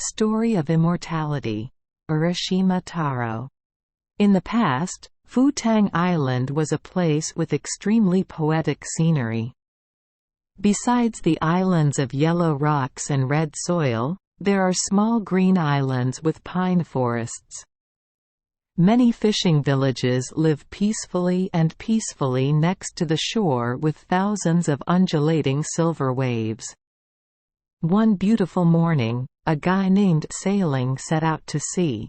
Story of Immortality. Urashima Taro. In the past, Futang Island was a place with extremely poetic scenery. Besides the islands of yellow rocks and red soil, there are small green islands with pine forests. Many fishing villages live peacefully next to the shore with thousands of undulating silver waves. One beautiful morning, a guy named Sailing set out to sea.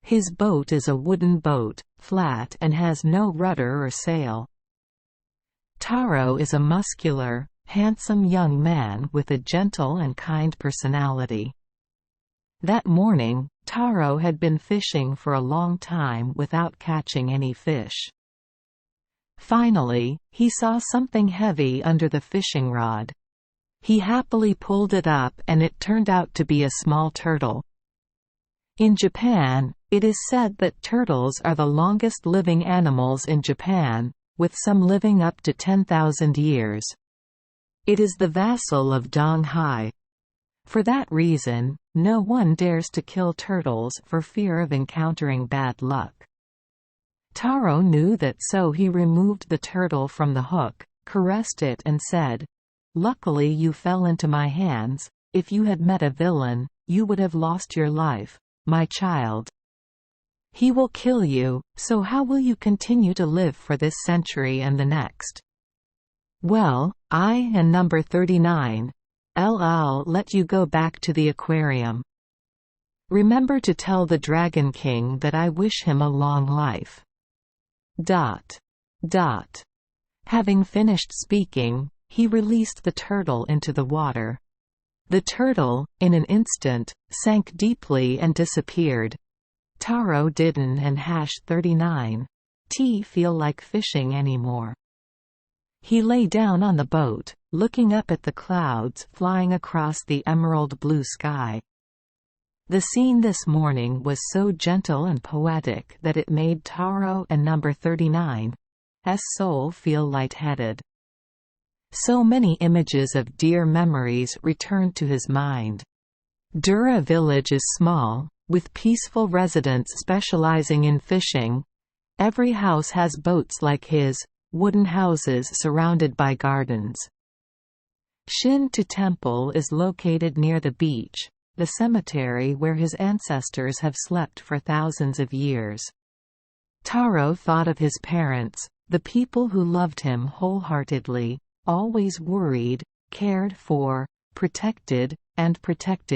His boat is a wooden boat, flat and has no rudder or sail. Taro is a muscular, handsome young man with a gentle and kind personality. That morning, Taro had been fishing for a long time without catching any fish. Finally, he saw something heavy under the fishing rod. He happily pulled it up and it turned out to be a small turtle. In Japan, it is said that turtles are the longest living animals in Japan, with some living up to 10,000 years. It is the vassal of Donghai. For that reason, no one dares to kill turtles for fear of encountering bad luck. Taro knew that, so he removed the turtle from the hook, caressed it and said, "Luckily you fell into my hands. If you had met a villain, you would have lost your life, my child. He will kill you, so how will you continue to live for this century and the next? Well, I and number 39. I'll let you go back to the aquarium. Remember to tell the Dragon King that I wish him a long life." Having finished speaking, he released the turtle into the water. The turtle, in an instant, sank deeply and disappeared. Taro didn't and #39 feel like fishing anymore. He lay down on the boat, looking up at the clouds flying across the emerald blue sky. The scene this morning was so gentle and poetic that it made Taro and number 39's soul feel lightheaded. So many images of dear memories returned to his mind. Dura village is small, with peaceful residents specializing in fishing. Every house has boats like his, wooden houses surrounded by gardens. Shinto Temple is located near the beach, the cemetery where his ancestors have slept for thousands of years. Taro thought of his parents, the people who loved him wholeheartedly, always worried, cared for, protected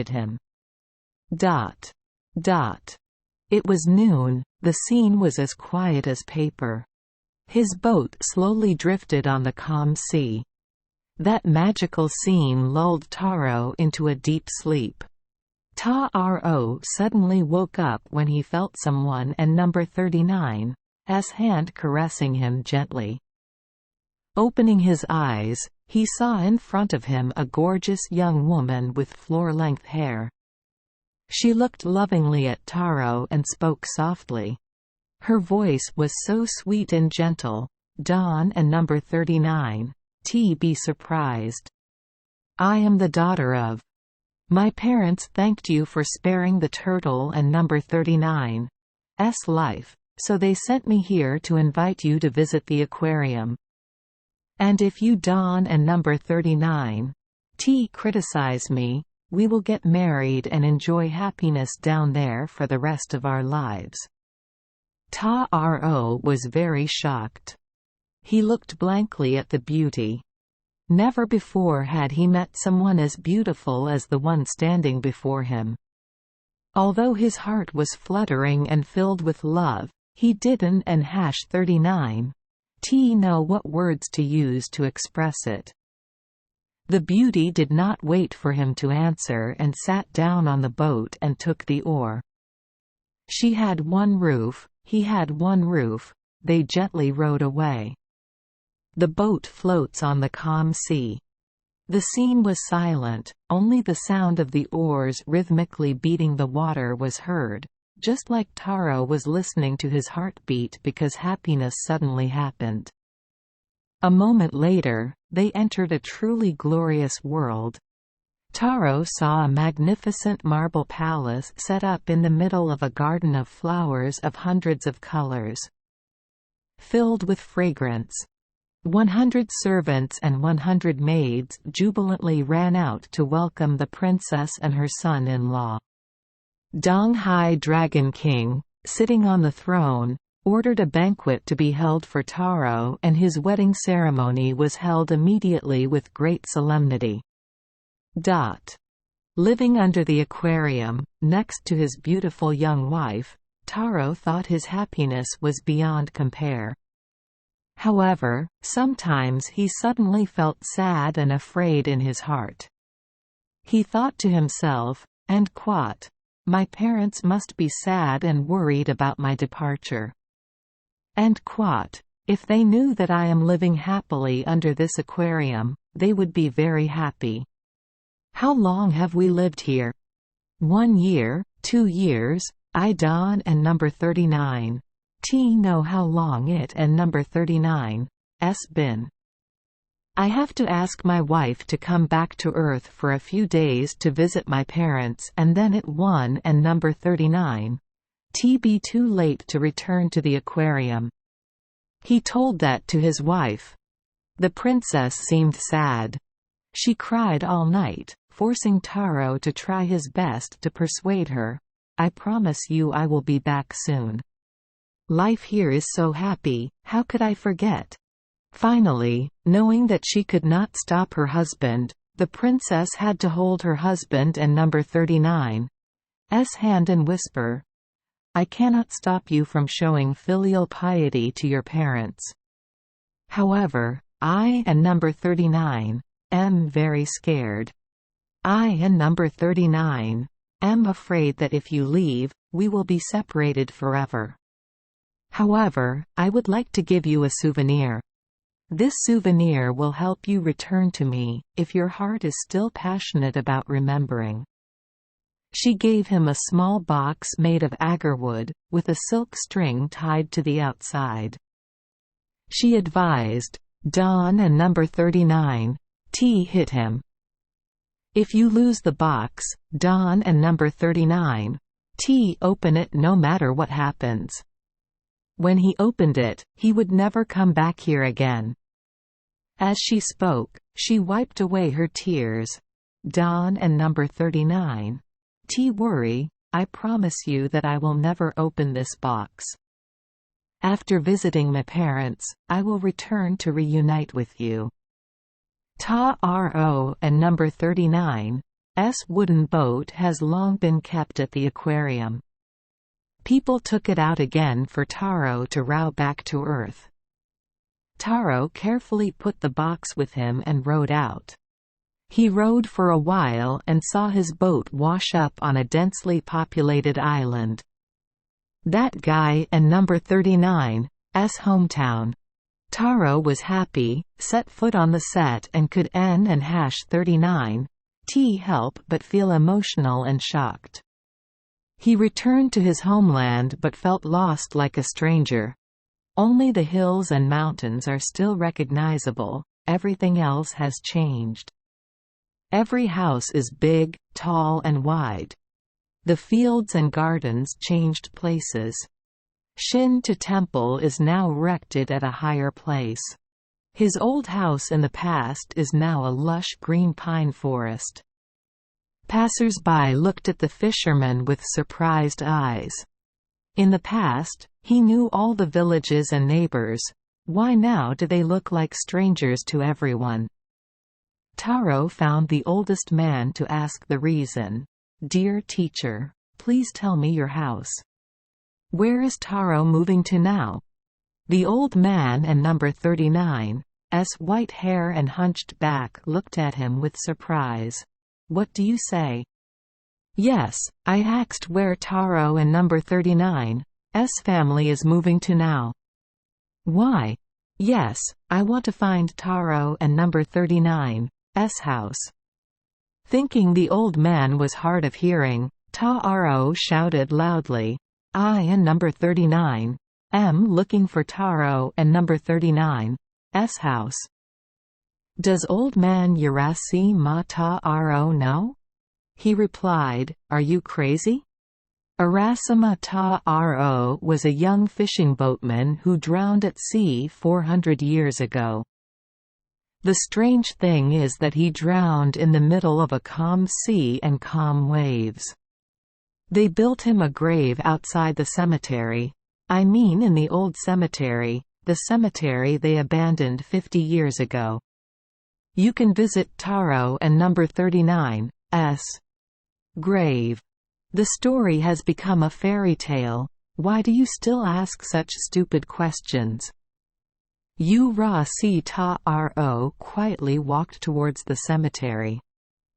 him. It was noon, the scene was as quiet as paper. His boat slowly drifted on the calm sea. That magical scene lulled Taro into a deep sleep. Taro suddenly woke up when he felt someone and number 39's hand caressing him gently. Opening his eyes, he saw in front of him a gorgeous young woman with floor-length hair. She looked lovingly at Taro and spoke softly. Her voice was so sweet and gentle. "Don and number 39's be surprised. I am the daughter of. My parents thanked you for sparing the turtle and number 39's life, so they sent me here to invite you to visit the aquarium. And if you Don and number 39's criticize me, we will get married and enjoy happiness down there for the rest of our lives." Taro was very shocked. He looked blankly at the beauty. Never before had he met someone as beautiful as the one standing before him. Although his heart was fluttering and filled with love, he didn't and #39 know what words to use to express it. The beauty did not wait for him to answer and sat down on the boat and took the oar. She had one roof, he had one roof. They gently rowed away. The boat floats on the calm sea. The scene was silent, only the sound of the oars rhythmically beating the water was heard, just like Taro was listening to his heartbeat because happiness suddenly happened. A moment later, they entered a truly glorious world. Taro saw a magnificent marble palace set up in the middle of a garden of flowers of hundreds of colors, filled with fragrance. 100 servants and 100 maids jubilantly ran out to welcome the princess and her son-in-law. Donghai Dragon King, sitting on the throne, ordered a banquet to be held for Taro, and his wedding ceremony was held immediately with great solemnity. Living under the aquarium, next to his beautiful young wife, Taro thought his happiness was beyond compare. However, sometimes he suddenly felt sad and afraid in his heart. He thought to himself, and quote, "My parents must be sad and worried about my departure. End quote. If they knew that I am living happily under this aquarium, they would be very happy. How long have we lived here? 1 year, 2 years, I Don and number 39. T know how long it and number 39 's been. I have to ask my wife to come back to Earth for a few days to visit my parents, and then at 1 and number 39 T be too late to return to the aquarium." He told that to his wife. The princess seemed sad. She cried all night, forcing Taro to try his best to persuade her, "I promise you I will be back soon. Life here is so happy, how could I forget?" Finally, knowing that she could not stop her husband, the princess had to hold her husband and number 39's hand and whisper, "I cannot stop you from showing filial piety to your parents. However, I and number 39 am very scared. I and number 39 am afraid that if you leave, we will be separated forever. However, I would like to give you a souvenir. This souvenir will help you return to me, if your heart is still passionate about remembering." She gave him a small box made of agarwood, with a silk string tied to the outside. She advised, "Don and number 39 T hit him. If you lose the box, Don and number 39 T open it no matter what happens. When he opened it, he would never come back here again." As she spoke, she wiped away her tears. "Don and number 39 T worry, I promise you that I will never open this box. After visiting my parents, I will return to reunite with you." Taro and number 39's wooden boat has long been kept at the aquarium. People took it out again for Taro to row back to Earth. Taro carefully put the box with him and rowed out. He rowed for a while and saw his boat wash up on a densely populated island. That guy and number 39's hometown. Taro was happy, set foot on the set and could N and hash 39 T help but feel emotional and shocked. He returned to his homeland but felt lost like a stranger. Only the hills and mountains are still recognizable, everything else has changed. Every house is big, tall and wide. The fields and gardens changed places. Shin-to temple is now erected at a higher place. His old house in the past is now a lush green pine forest. Passers-by looked at the fisherman with surprised eyes. In the past, he knew all the villages and neighbors. Why now do they look like strangers to everyone? Taro found the oldest man to ask the reason. "Dear teacher, please tell me your house. Where is Taro moving to now?" The old man and number 39's white hair and hunched back looked at him with surprise. "What do you say?" "Yes, I asked where Taro and number 39's family is moving to now." "Why?" "Yes, I want to find Taro and number 39's house." Thinking the old man was hard of hearing, Taro shouted loudly, "I and number 39 am looking for Taro and number 39's house." "Does old man Urashima Taro know?" He replied, "Are you crazy?" Urashima Taro was a young fishing boatman who drowned at sea 400 years ago. The strange thing is that he drowned in the middle of a calm sea and calm waves. They built him a grave outside the cemetery. I mean in the old cemetery, the cemetery they abandoned 50 years ago. You can visit Taro and number 39's grave. The story has become a fairy tale. Why do you still ask such stupid questions? Urashima Taro quietly walked towards the cemetery.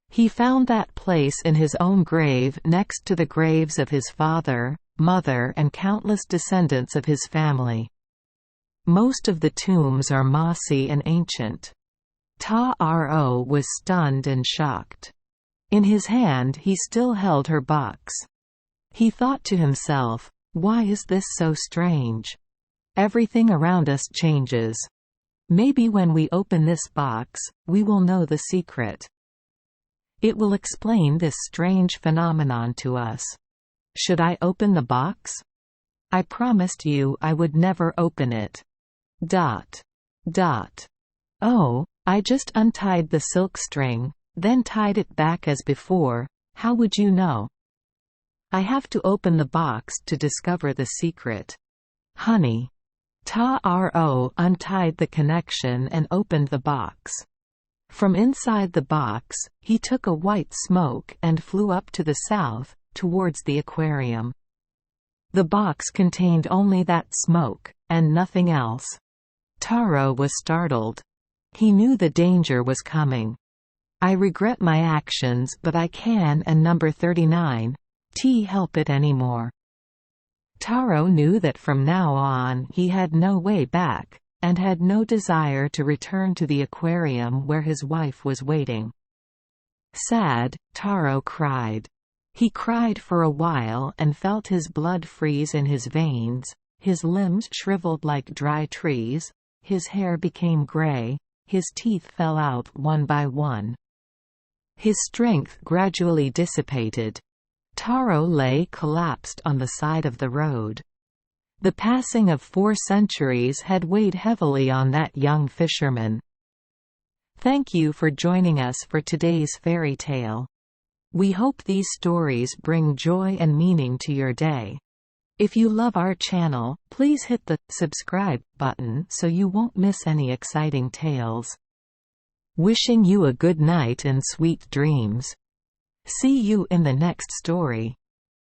He found that place in his own grave next to the graves of his father, mother and countless descendants of his family. Most of the tombs are mossy and ancient. Taro was stunned and shocked. In his hand he still held her box. He thought to himself, "Why is this so strange? Everything around us changes. Maybe when we open this box, we will know the secret. It will explain this strange phenomenon to us. Should I open the box? I promised you I would never open it. ... Oh, I just untied the silk string, then tied it back as before. How would you know? I have to open the box to discover the secret. Honey." Taro untied the connection and opened the box. From inside the box, he took a white smoke and flew up to the south, towards the aquarium. The box contained only that smoke, and nothing else. Taro was startled. He knew the danger was coming. "I regret my actions, but I can and number 39 help it anymore." Taro knew that from now on he had no way back, and had no desire to return to the aquarium where his wife was waiting. Sad, Taro cried. He cried for a while and felt his blood freeze in his veins, his limbs shriveled like dry trees, his hair became gray, his teeth fell out one by one. His strength gradually dissipated. Taro lay collapsed on the side of the road. The passing of 4 centuries had weighed heavily on that young fisherman. Thank you for joining us for today's fairy tale. We hope these stories bring joy and meaning to your day. If you love our channel, please hit the subscribe button so you won't miss any exciting tales. Wishing you a good night and sweet dreams. See you in the next story.